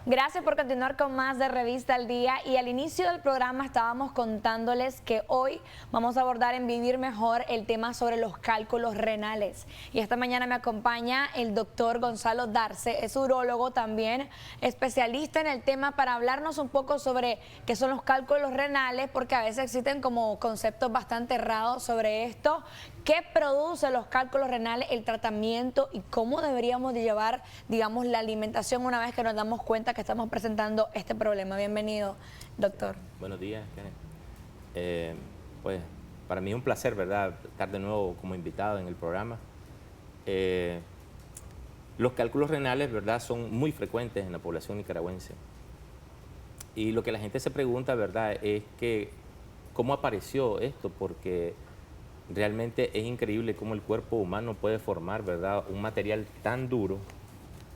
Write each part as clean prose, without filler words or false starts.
Gracias por continuar con más de Revista al Día, y al inicio del programa estábamos contándoles que hoy vamos a abordar en Vivir Mejor el tema sobre los cálculos renales. Y esta mañana me acompaña el doctor Gonzalo Darce, es urólogo también, especialista en el tema, para hablarnos un poco sobre qué son los cálculos renales, porque a veces existen como conceptos bastante errados sobre esto. ¿Qué produce los cálculos renales, el tratamiento y cómo deberíamos de llevar, digamos, la alimentación una vez que nos damos cuenta que estamos presentando este problema? Bienvenido, doctor. Buenos días, Kenneth. Pues para mí es un placer, ¿verdad?, estar de nuevo como invitado en el programa. Los cálculos renales, ¿verdad?, son muy frecuentes en la población nicaragüense. Y lo que la gente se pregunta, ¿verdad?, es que ¿cómo apareció esto? Porque realmente es increíble cómo el cuerpo humano puede formar, ¿verdad?, un material tan duro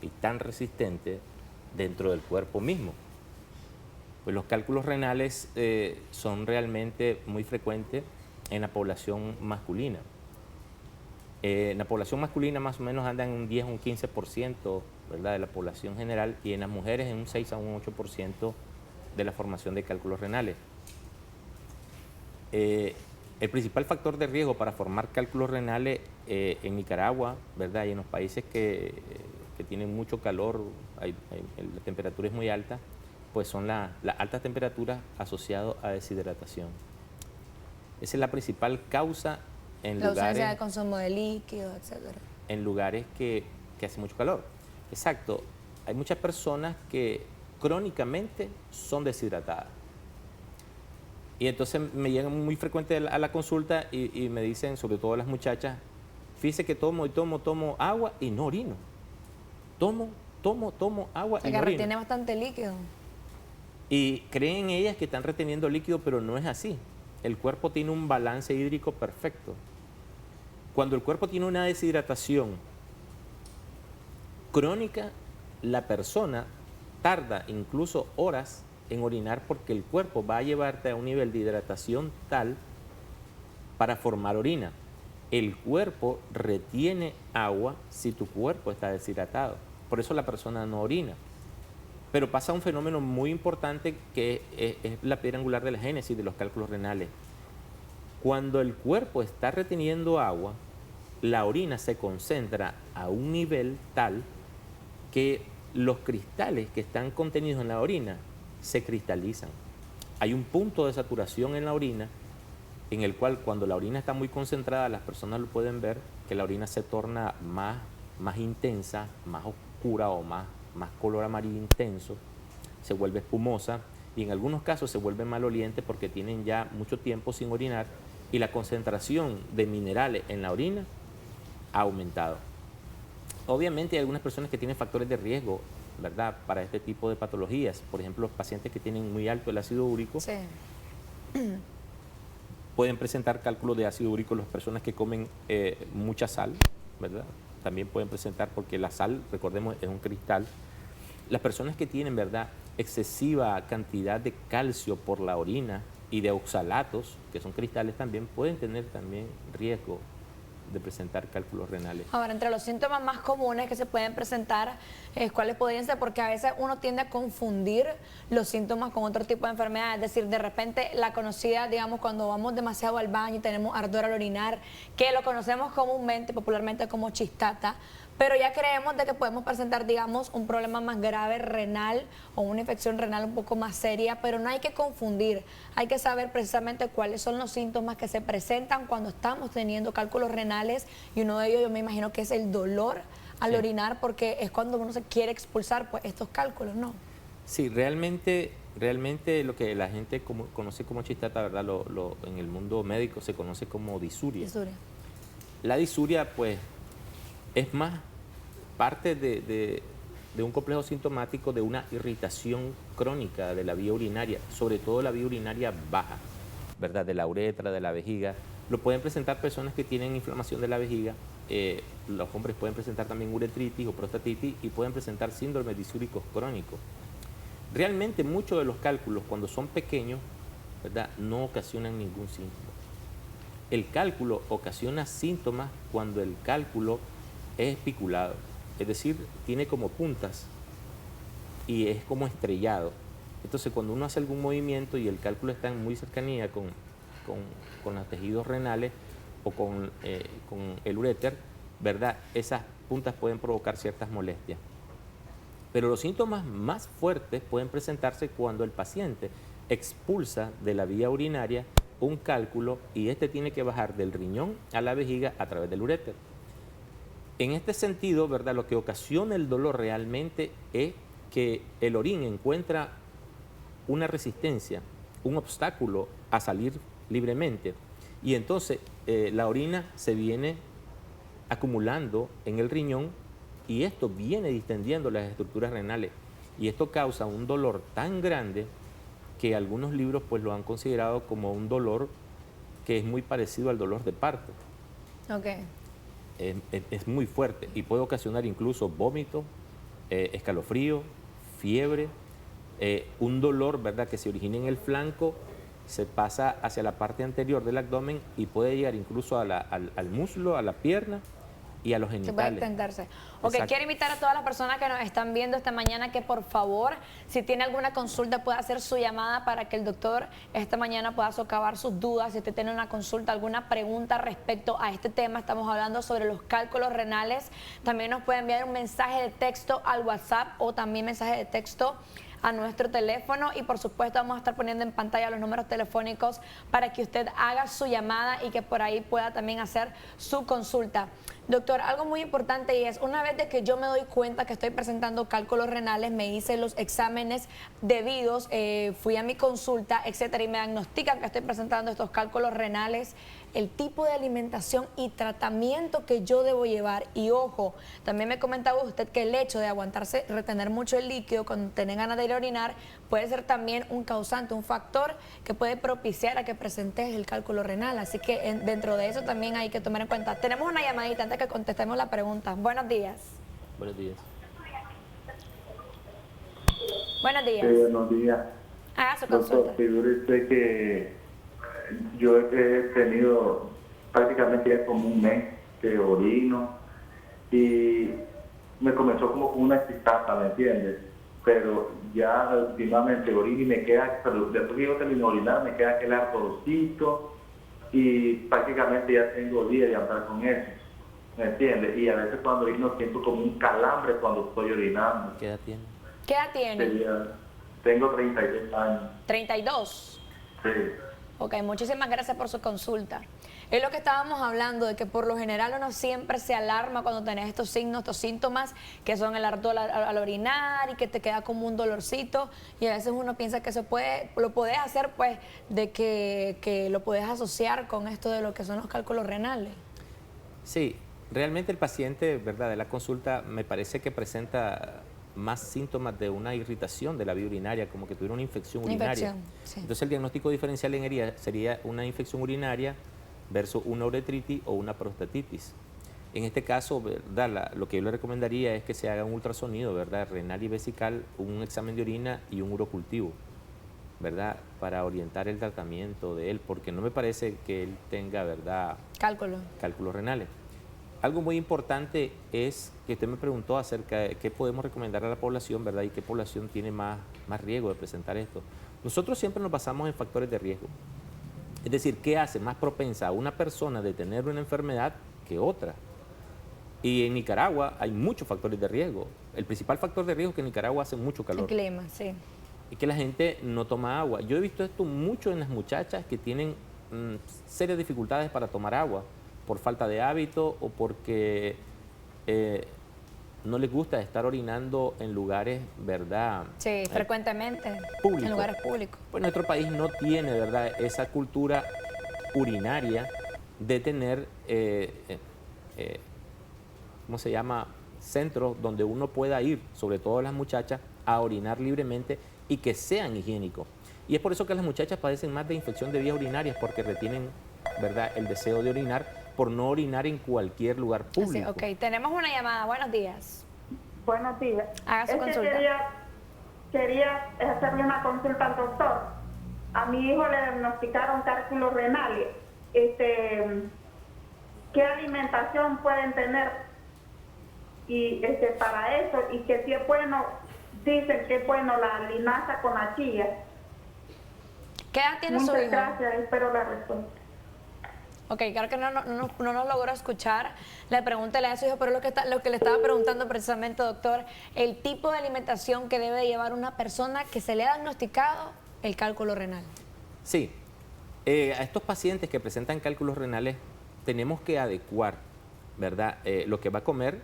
y tan resistente dentro del cuerpo mismo. Pues los cálculos renales son realmente muy frecuentes en la población masculina. En la población masculina más o menos andan en un 10 o un 15%, ¿verdad?, de la población general, y en las mujeres en un 6 a un 8% de la formación de cálculos renales. El principal factor de riesgo para formar cálculos renales en Nicaragua, ¿verdad?, y en los países que tienen mucho calor, la temperatura es muy alta, pues son las altas temperaturas asociadas a deshidratación. Esa es la principal causa en La ausencia de lugares, consumo de líquidos, etcétera. en lugares que hace mucho calor. Exacto, hay muchas personas que crónicamente son deshidratadas. Y entonces me llegan muy frecuente a la consulta y me dicen, sobre todo las muchachas, fíjese que tomo agua y no orino. Tomo agua y no Que orino. retiene bastante líquido. Y creen ellas que están reteniendo líquido, pero no es así. El cuerpo tiene un balance hídrico perfecto. Cuando el cuerpo tiene una deshidratación crónica, la persona tarda incluso horas en orinar, porque el cuerpo va a llevarte a un nivel de hidratación tal para formar orina. El cuerpo retiene agua si tu cuerpo está deshidratado. Por eso la persona no orina. Pero pasa un fenómeno muy importante que es la piedra angular de la génesis de los cálculos renales. Cuando el cuerpo está reteniendo agua, la orina se concentra a un nivel tal que los cristales que están contenidos en la orina se cristalizan. Hay un punto de saturación en la orina en el cual, cuando la orina está muy concentrada, las personas lo pueden ver, que la orina se torna más intensa, más oscura o más color amarillo intenso, se vuelve espumosa y en algunos casos se vuelve maloliente porque tienen ya mucho tiempo sin orinar y la concentración de minerales en la orina ha aumentado. Obviamente hay algunas personas que tienen factores de riesgo, ¿verdad?, para este tipo de patologías. Por ejemplo, los pacientes que tienen muy alto el ácido úrico, Sí. pueden presentar cálculos de ácido úrico. Las personas que comen mucha sal, ¿verdad?, también pueden presentar, porque la sal, recordemos, es un cristal. Las personas que tienen, ¿verdad?, excesiva cantidad de calcio por la orina y de oxalatos, que son cristales también, pueden tener también riesgo de presentar cálculos renales. Ahora, entre los síntomas más comunes que se pueden presentar, ¿cuáles podrían ser? Porque a veces uno tiende a confundir los síntomas con otro tipo de enfermedad. Es decir, de repente la conocida, digamos, cuando vamos demasiado al baño y tenemos ardor al orinar, que lo conocemos comúnmente, popularmente como chistata, pero ya creemos de que podemos presentar, digamos, un problema más grave renal o una infección renal un poco más seria, pero no hay que confundir. Hay que saber precisamente cuáles son los síntomas que se presentan cuando estamos teniendo cálculos renales, y uno de ellos, yo me imagino que es el dolor al orinar, porque es cuando uno se quiere expulsar, pues, estos cálculos, ¿no? Sí, realmente lo que la gente conoce como chistata, ¿verdad?, en el mundo médico se conoce como disuria. La disuria, pues, es más parte de un complejo sintomático de una irritación crónica de la vía urinaria, sobre todo la vía urinaria baja, ¿verdad?, de la uretra, de la vejiga. Lo pueden presentar personas que tienen inflamación de la vejiga. Los hombres pueden presentar también uretritis o prostatitis y pueden presentar síndromes disúricos crónicos. Realmente muchos de los cálculos, cuando son pequeños, ¿verdad?, no ocasionan ningún síntoma. El cálculo ocasiona síntomas cuando el cálculo es espiculado, es decir, tiene como puntas y es como estrellado. Entonces, cuando uno hace algún movimiento y el cálculo está en muy cercanía con los tejidos renales o con el uréter, ¿verdad? Esas puntas pueden provocar ciertas molestias. Pero los síntomas más fuertes pueden presentarse cuando el paciente expulsa de la vía urinaria un cálculo y este tiene que bajar del riñón a la vejiga a través del uréter. En este sentido, ¿verdad? Lo que ocasiona el dolor realmente es que el orín encuentra una resistencia, un obstáculo a salir libremente y entonces la orina se viene acumulando en el riñón y esto viene distendiendo las estructuras renales y esto causa un dolor tan grande que algunos libros pues lo han considerado como un dolor que es muy parecido al dolor de parto. Ok. Es muy fuerte y puede ocasionar incluso vómito, escalofrío, fiebre, un dolor, ¿verdad?, que se origina en el flanco, se pasa hacia la parte anterior del abdomen y puede llegar incluso al muslo, a la pierna y a los genitales. Se puede extenderse. Ok, Exacto. quiero invitar a todas las personas que nos están viendo esta mañana que por favor, si tiene alguna consulta, pueda hacer su llamada para que el doctor esta mañana pueda socavar sus dudas. Si usted tiene una consulta, alguna pregunta respecto a este tema, estamos hablando sobre los cálculos renales. También nos puede enviar un mensaje de texto al WhatsApp o también mensaje de texto a nuestro teléfono y por supuesto vamos a estar poniendo en pantalla los números telefónicos para que usted haga su llamada y que por ahí pueda también hacer su consulta. Doctor, algo muy importante y es, una vez de que yo me doy cuenta que estoy presentando cálculos renales, me hice los exámenes debidos, fui a mi consulta, etcétera, y me diagnostican que estoy presentando estos cálculos renales, el tipo de alimentación y tratamiento que yo debo llevar. Y ojo, también me comentaba usted que el hecho de aguantarse, retener mucho el líquido cuando tienen ganas de ir a orinar, puede ser también un causante, un factor que puede propiciar a que presentes el cálculo renal. Así que dentro de eso también hay que tomar en cuenta. Tenemos una llamadita antes que contestemos la pregunta. Buenos días. Buenos días. Buenos días. Sí, buenos días. Haga su Doctor, consulta. figúrese que yo he tenido prácticamente ya como un mes que orino y me comenzó como con una cistaza, ¿me entiendes? Pero ya últimamente orino y me queda, pero después que yo termino de orinar, me queda aquel ardorcito y prácticamente ya tengo días de andar con eso, ¿me entiendes? Y a veces cuando orino siento como un calambre cuando estoy orinando. ¿Qué edad tiene? ¿Qué edad tiene? Tengo 32 años. 32. Sí. Ok, muchísimas gracias por su consulta. Es lo que estábamos hablando, de que por lo general uno siempre se alarma cuando tenés estos signos, estos síntomas, que son el ardor al orinar y que te queda como un dolorcito, y a veces uno piensa que lo podés hacer, pues, de que lo podés asociar con esto de lo que son los cálculos renales. Sí, realmente el paciente, ¿verdad?, de la consulta me parece que presenta más síntomas de una irritación de la vía urinaria, como que tuviera una infección urinaria. Sí. Entonces el diagnóstico diferencial en herida sería una infección urinaria versus una uretritis o una prostatitis. En este caso, ¿verdad?, lo que yo le recomendaría es que se haga un ultrasonido, ¿verdad?, renal y vesical, un examen de orina y un urocultivo, ¿verdad?, para orientar el tratamiento de él, porque no me parece que él tenga, ¿verdad?, cálculos renales. Algo muy importante es que usted me preguntó acerca de qué podemos recomendar a la población, ¿verdad?, y qué población tiene más riesgo de presentar esto. Nosotros siempre nos basamos en factores de riesgo. Es decir, ¿qué hace más propensa a una persona de tener una enfermedad que otra? Y en Nicaragua hay muchos factores de riesgo. El principal factor de riesgo es que en Nicaragua hace mucho calor. El clima, sí. Y que la gente no toma agua. Yo he visto esto mucho en las muchachas que tienen serias dificultades para tomar agua, por falta de hábito o porque no les gusta estar orinando en lugares, ¿verdad? Sí, frecuentemente, público. en lugares públicos. Pues nuestro país no tiene, ¿verdad?, esa cultura urinaria de tener, ¿cómo se llama?, centros donde uno pueda ir, sobre todo las muchachas, a orinar libremente y que sean higiénicos. Y es por eso que las muchachas padecen más de infección de vías urinarias, porque retienen, ¿verdad?, el deseo de orinar por no orinar en cualquier lugar público. Así, ok, tenemos una llamada. Buenos días. Buenos días. Haga su consulta. Quería hacerle una consulta al doctor. A mi hijo le diagnosticaron cálculos renales. ¿Qué alimentación pueden tener y para eso? Y que si es bueno dicen que es bueno la linaza con la chía. ¿Qué edad tiene su Muchas hijo? gracias, espero la respuesta. Ok, claro que no nos logró escuchar. Le pregúntele a su hijo, pero lo que le estaba preguntando precisamente, doctor, el tipo de alimentación que debe llevar una persona que se le ha diagnosticado el cálculo renal. Sí, a estos pacientes que presentan cálculos renales tenemos que adecuar, ¿verdad? Lo que va a comer,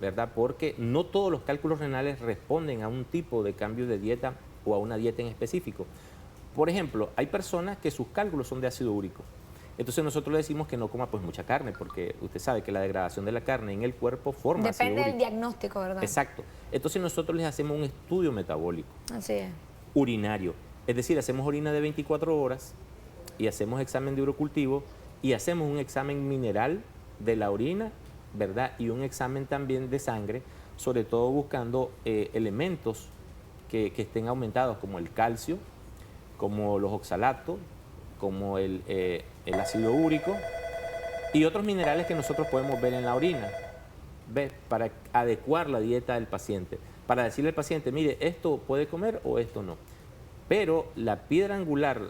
¿verdad? Porque no todos los cálculos renales responden a un tipo de cambio de dieta o a una dieta en específico. Por ejemplo, hay personas que sus cálculos son de ácido úrico. Entonces nosotros le decimos que no coma pues mucha carne, porque usted sabe que la degradación de la carne en el cuerpo forma ácido Depende del úrico. diagnóstico, ¿verdad? Exacto. Entonces nosotros les hacemos un estudio metabólico Así es. urinario. Es decir, hacemos orina de 24 horas y hacemos examen de urocultivo y hacemos un examen mineral de la orina, ¿verdad? Y un examen también de sangre, sobre todo buscando elementos que estén aumentados, como el calcio, como los oxalatos, como el ácido úrico y otros minerales que nosotros podemos ver en la orina, ¿ves? Para adecuar la dieta del paciente, para decirle al paciente, mire, esto puede comer o esto no. Pero la piedra angular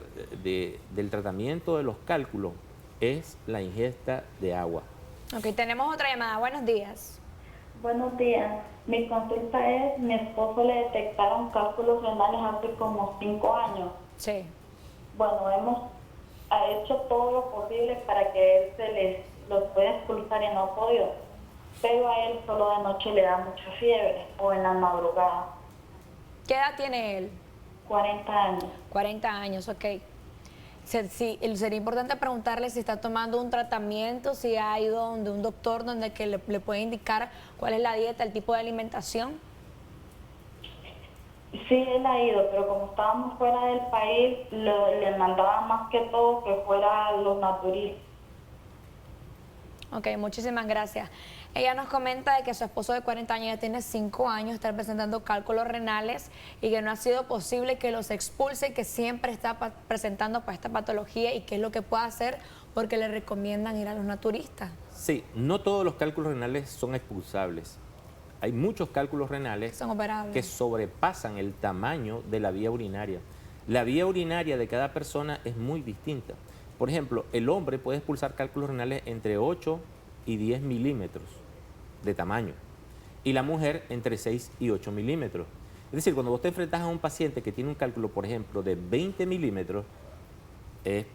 del tratamiento de los cálculos es la ingesta de agua. Ok, tenemos otra llamada. Buenos días. Buenos días. Mi consulta es, mi esposo le detectaron cálculos renales hace como 5 años. Sí. Bueno, ha hecho todo lo posible para que él los pueda expulsar y no ha podido. Pero a él solo de noche le da mucha fiebre o en la madrugada. ¿Qué edad tiene él? 40 años. 40 años, ok. Sería importante preguntarle si está tomando un tratamiento, si ha ido donde un doctor donde que le puede indicar cuál es la dieta, el tipo de alimentación. Sí, él ha ido, pero como estábamos fuera del país, le mandaba más que todo que fuera los naturales. Ok, muchísimas gracias. Ella nos comenta de que su esposo de 40 años ya tiene 5 años, está presentando cálculos renales y que no ha sido posible que los expulse, que siempre está presentando pues, esta patología y qué es lo que puede hacer porque le recomiendan ir a los naturistas. Sí, no todos los cálculos renales son expulsables. Hay muchos cálculos renales Son operables. que sobrepasan el tamaño de la vía urinaria. La vía urinaria de cada persona es muy distinta. Por ejemplo, el hombre puede expulsar cálculos renales entre 8 y 10 milímetros de tamaño y la mujer entre 6 y 8 milímetros. Es decir, cuando vos te enfrentas a un paciente que tiene un cálculo, por ejemplo, de 20 milímetros, es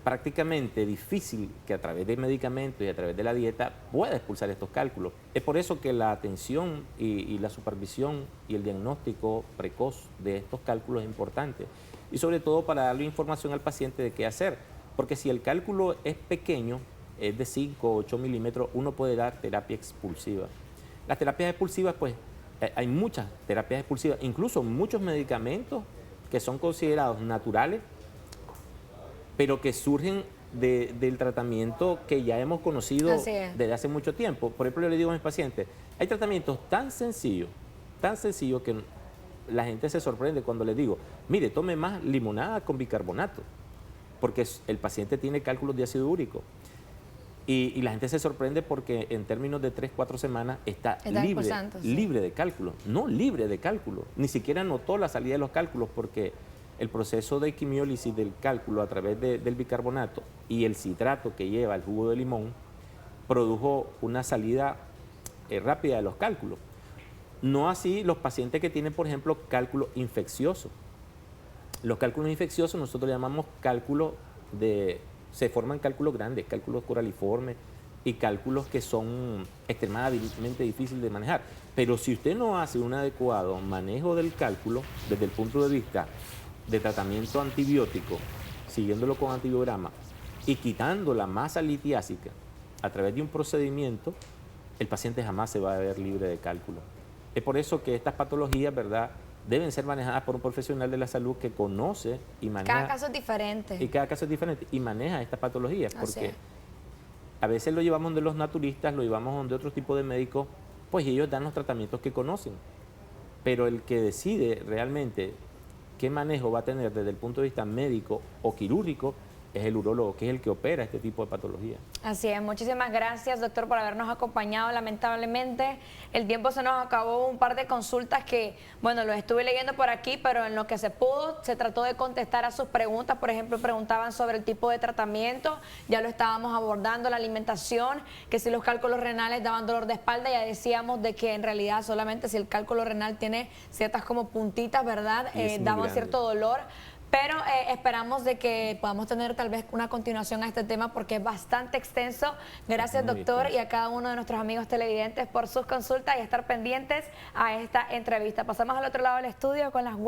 prácticamente difícil que a través de medicamentos y a través de la dieta pueda expulsar estos cálculos. Es por eso que la atención y la supervisión y el diagnóstico precoz de estos cálculos es importante. Y sobre todo para darle información al paciente de qué hacer. Porque si el cálculo es pequeño, es de 5 o 8 milímetros, uno puede dar terapia expulsiva. Las terapias expulsivas, pues, hay muchas terapias expulsivas, incluso muchos medicamentos que son considerados naturales, pero que surgen del tratamiento que ya hemos conocido desde hace mucho tiempo. Por ejemplo, yo le digo a mis pacientes, hay tratamientos tan sencillos que la gente se sorprende cuando les digo, mire, tome más limonada con bicarbonato, porque el paciente tiene cálculos de ácido úrico. Y la gente se sorprende porque en términos de 3-4 semanas está libre de cálculo. No libre de cálculo, ni siquiera notó la salida de los cálculos porque el proceso de quimiólisis del cálculo a través del bicarbonato y el citrato que lleva el jugo de limón produjo una salida rápida de los cálculos. No así los pacientes que tienen, por ejemplo, cálculos infecciosos. Los cálculos infecciosos nosotros llamamos cálculos se forman cálculos grandes, cálculos coraliformes y cálculos que son extremadamente difíciles de manejar. Pero si usted no hace un adecuado manejo del cálculo desde el punto de vista de tratamiento antibiótico, siguiéndolo con antibiograma y quitando la masa litiásica a través de un procedimiento, el paciente jamás se va a ver libre de cálculo. Es por eso que estas patologías, ¿verdad?, deben ser manejadas por un profesional de la salud que conoce y maneja. Cada caso es diferente. Y cada caso es diferente y maneja estas patologías, porque a veces lo llevamos donde los naturistas, lo llevamos donde otro tipo de médicos, pues ellos dan los tratamientos que conocen. Pero el que decide realmente qué manejo va a tener desde el punto de vista médico o quirúrgico es el urólogo, que es el que opera este tipo de patología. Así es, muchísimas gracias, doctor, por habernos acompañado. Lamentablemente el tiempo se nos acabó, un par de consultas que, bueno, lo estuve leyendo por aquí, pero en lo que se pudo, se trató de contestar a sus preguntas. Por ejemplo, preguntaban sobre el tipo de tratamiento, ya lo estábamos abordando, la alimentación, que si los cálculos renales daban dolor de espalda, ya decíamos de que en realidad solamente si el cálculo renal tiene ciertas como puntitas, ¿verdad? Daban cierto dolor. Pero esperamos de que podamos tener tal vez una continuación a este tema porque es bastante extenso. Gracias, doctor, y a cada uno de nuestros amigos televidentes por sus consultas y estar pendientes a esta entrevista. Pasamos al otro lado del estudio con las